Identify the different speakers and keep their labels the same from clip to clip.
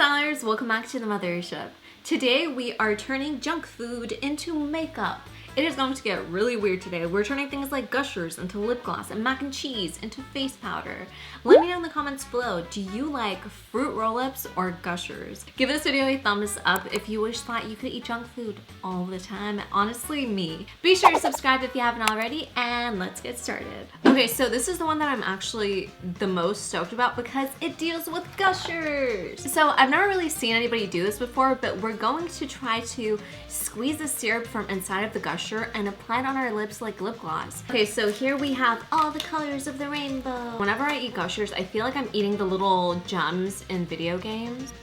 Speaker 1: Stylers, welcome back to the mothership. Today we are turning junk food into makeup. It is going to get really weird today. We're turning things like gushers into lip gloss and mac and cheese into face powder. Let me know in the comments below, do you like fruit roll-ups or gushers? Give this video a thumbs up if you wish that you could eat junk food all the time. Honestly, me. Be sure to subscribe if you haven't already, and let's get started. Okay, so this is the one that I'm actually the most stoked about because it deals with gushers. So I've never really seen anybody do this before, but we're going to try to squeeze the syrup from inside of the gusher and apply it on our lips like lip gloss. Okay, so here we have all the colors of the rainbow. Whenever I eat gushers, I feel like I'm eating the little gems in video games.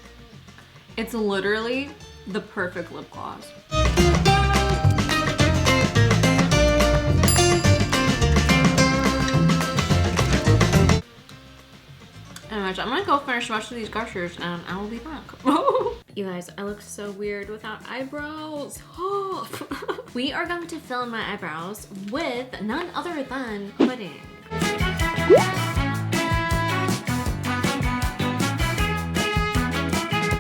Speaker 1: It's literally the perfect lip gloss. Anyways, I'm gonna go finish the rest of these gushers and I will be back. You guys, I look so weird without eyebrows. We are going to fill in my eyebrows with none other than pudding.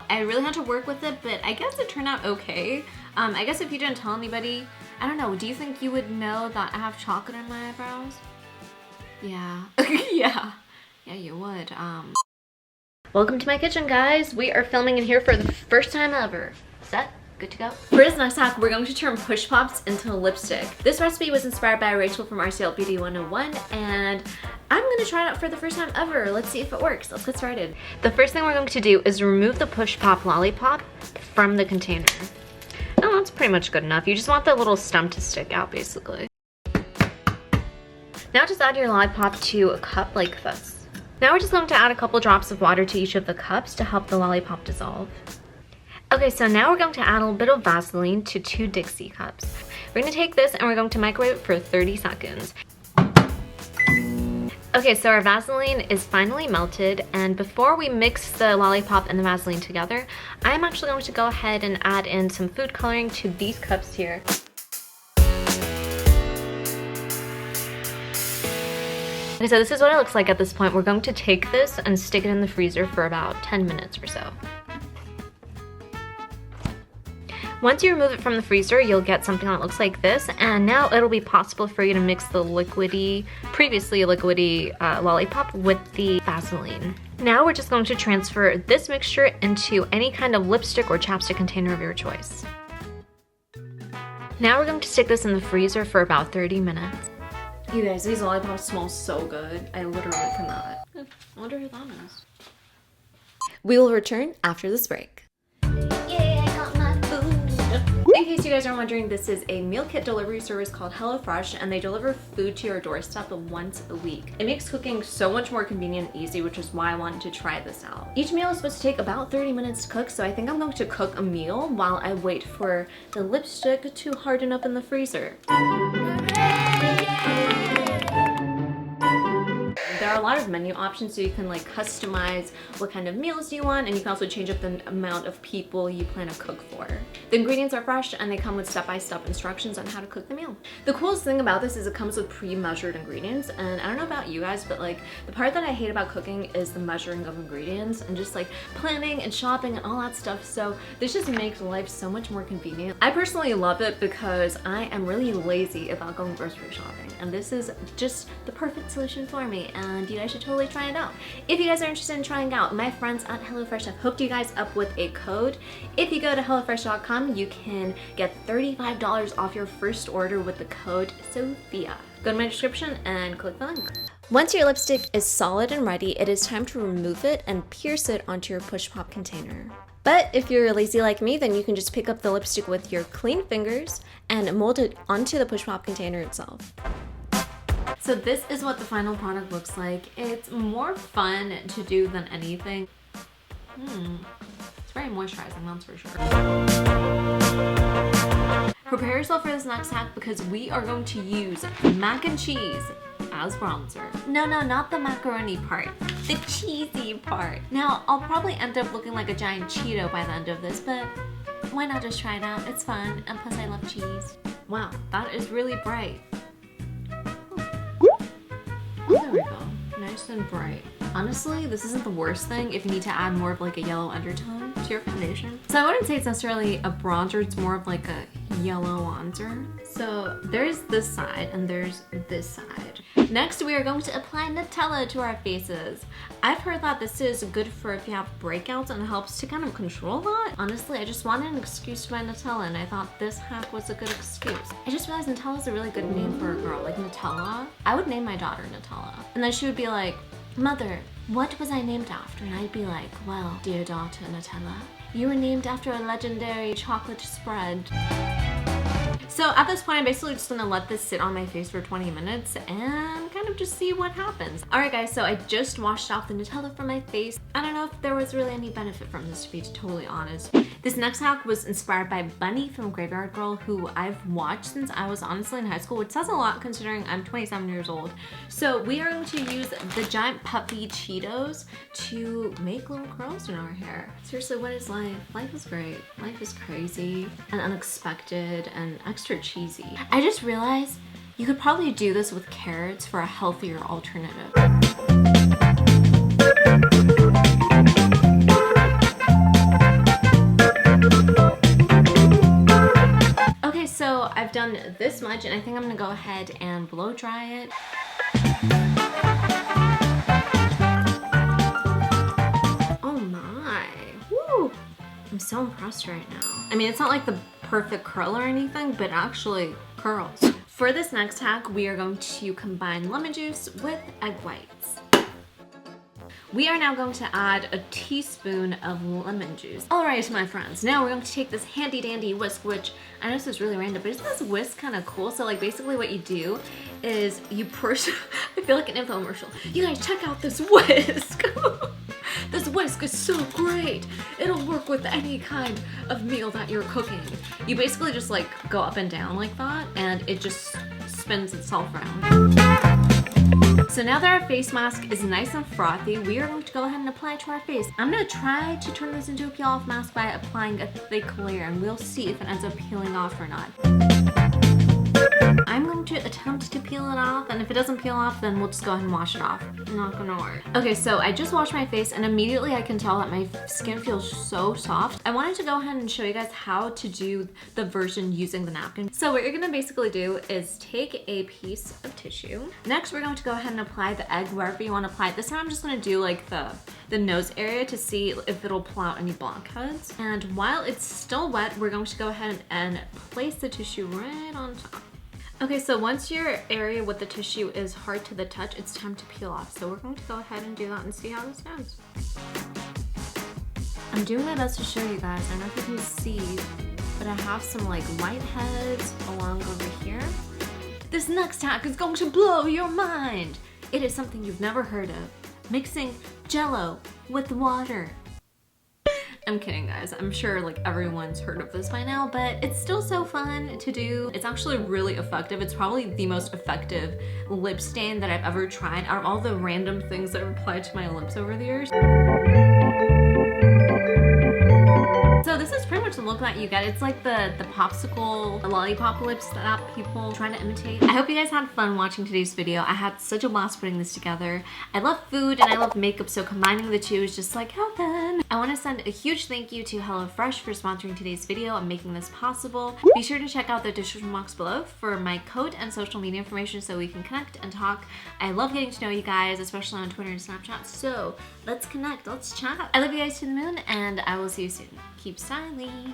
Speaker 1: I really had to work with it, but I guess it turned out okay. I guess if you didn't tell anybody, I don't know, do you think you would know that I have chocolate in my eyebrows? Yeah. Yeah, you would. Welcome to my kitchen, guys. We are filming in here for the first time ever. Set? Good to go? For this next hack, we're going to turn push pops into lipstick. This recipe was inspired by Rachel from RCL Beauty 101, and I'm gonna try it out for the first time ever. Let's see if it works. Let's get started. The first thing we're going to do is remove the push pop lollipop from the container. Oh, that's pretty much good enough. You just want the little stem to stick out, basically. Now just add your lollipop to a cup like this. Now we're just going to add a couple drops of water to each of the cups to help the lollipop dissolve. Okay, so now we're going to add a little bit of Vaseline to 2 Dixie cups. We're going to take this and we're going to microwave it for 30 seconds. Okay, so our Vaseline is finally melted, and before we mix the lollipop and the Vaseline together, I'm actually going to go ahead and add in some food coloring to these cups here. Okay, so this is what it looks like at this point. We're going to take this and stick it in the freezer for about 10 minutes or so. Once you remove it from the freezer, you'll get something that looks like this, and now it'll be possible for you to mix the previously liquidy lollipop with the Vaseline. Now we're just going to transfer this mixture into any kind of lipstick or chapstick container of your choice. Now we're going to stick this in the freezer for about 30 minutes. You guys, these lollipops smell so good. I literally cannot. I wonder who that is. We will return after this break. Yeah, I got my food. In case you guys are wondering, this is a meal kit delivery service called HelloFresh, and they deliver food to your doorstep once a week. It makes cooking so much more convenient and easy, which is why I wanted to try this out. Each meal is supposed to take about 30 minutes to cook, so I think I'm going to cook a meal while I wait for the lipstick to harden up in the freezer. There are a lot of menu options, so you can like customize what kind of meals you want, and you can also change up the amount of people you plan to cook for. The ingredients are fresh and they come with step-by-step instructions on how to cook the meal. The coolest thing about this is it comes with pre-measured ingredients, and I don't know about you guys, but like the part that I hate about cooking is the measuring of ingredients and just like planning and shopping and all that stuff, so this just makes life so much more convenient. I personally love it because I am really lazy about going grocery shopping, and this is just the perfect solution for me, and you guys should totally try it out. If you guys are interested in trying out, my friends at HelloFresh have hooked you guys up with a code. If you go to HelloFresh.com, you can get $35 off your first order with the code SOFIA. Go to my description and click the link. Once your lipstick is solid and ready, it is time to remove it and pierce it onto your push pop container. But if you're lazy like me, then you can just pick up the lipstick with your clean fingers and mold it onto the push pop container itself. So this is what the final product looks like. It's more fun to do than anything. It's very moisturizing, that's for sure. Prepare yourself for this next hack because we are going to use mac and cheese as bronzer. No, not the macaroni part, the cheesy part. Now, I'll probably end up looking like a giant Cheeto by the end of this, but why not just try it out? It's fun, and plus I love cheese. Wow, that is really bright. Oh, there we go. Nice and bright. Honestly, this isn't the worst thing if you need to add more of like a yellow undertone to your foundation. So I wouldn't say it's necessarily a bronzer, it's more of like a yellow bronzer. So there's this side and there's this side. Next, we are going to apply Nutella to our faces. I've heard that this is good for if you have breakouts and it helps to kind of control that. Honestly, I just wanted an excuse to buy Nutella and I thought this hack was a good excuse. I just realized Nutella is a really good name for a girl, like Nutella. I would name my daughter Nutella. And then she would be like, "Mother, what was I named after?" And I'd be like, "Well, dear daughter Nutella, you were named after a legendary chocolate spread." So at this point, I'm basically just gonna let this sit on my face for 20 minutes and kind of just see what happens. All right guys, so I just washed off the Nutella from my face. I don't know if there was really any benefit from this, to be totally honest. This next hack was inspired by Bunny from Graveyard Girl, who I've watched since I was honestly in high school, which says a lot considering I'm 27 years old. So we are going to use the giant puffy Cheetos to make little curls in our hair. Seriously, what is life? Life is great. Life is crazy and unexpected and extra cheesy. I just realized you could probably do this with carrots for a healthier alternative. Okay, so I've done this much and I think I'm gonna go ahead and blow dry it. Oh my, woo! I'm so impressed right now. I mean, it's not like the perfect curl or anything, but actually curls. For this next hack, we are going to combine lemon juice with egg whites. We are now going to add a teaspoon of lemon juice. All right, my friends, now we're going to take this handy dandy whisk, which I know this is really random, but isn't this whisk kind of cool? So like basically what you do is you push, I feel like an infomercial. You guys check out this whisk. This whisk is so great. It'll work with any kind of meal that you're cooking. You basically just like go up and down like that and it just spins itself around. So now that our face mask is nice and frothy, we are going to go ahead and apply it to our face. I'm gonna try to turn this into a peel off mask by applying a thick layer and we'll see if it ends up peeling off or not. I'm going to attempt to peel it off, and if it doesn't peel off, then we'll just go ahead and wash it off. Not gonna work. Okay, so I just washed my face and immediately I can tell that my skin feels so soft. I wanted to go ahead and show you guys how to do the version using the napkin. So what you're gonna basically do is take a piece of tissue. Next, we're going to go ahead and apply the egg wherever you want to apply it. This time I'm just gonna do like the nose area to see if it'll pull out any blackheads. And while it's still wet, we're going to go ahead and place the tissue right on top. Okay, so once your area with the tissue is hard to the touch, it's time to peel off. So we're going to go ahead and do that and see how this goes. I'm doing my best to show you guys. I don't know if you can see, but I have some like whiteheads along over here. This next hack is going to blow your mind. It is something you've never heard of. Mixing Jello with water. I'm kidding, guys. I'm sure like everyone's heard of this by now, but it's still so fun to do. It's actually really effective. It's probably the most effective lip stain that I've ever tried out of all the random things that I've applied to my lips over the years. So this is pretty much the look that you get. It's like the popsicle, the lollipop lips that people trying to imitate. I hope you guys had fun watching today's video. I had such a blast putting this together. I love food and I love makeup, so combining the two is just like heaven. I want to send a huge thank you to HelloFresh for sponsoring today's video and making this possible. Be sure to check out the description box below for my code and social media information so we can connect and talk. I love getting to know you guys, especially on Twitter and Snapchat, so let's connect, let's chat. I love you guys to the moon and I will see you soon. Keep styling.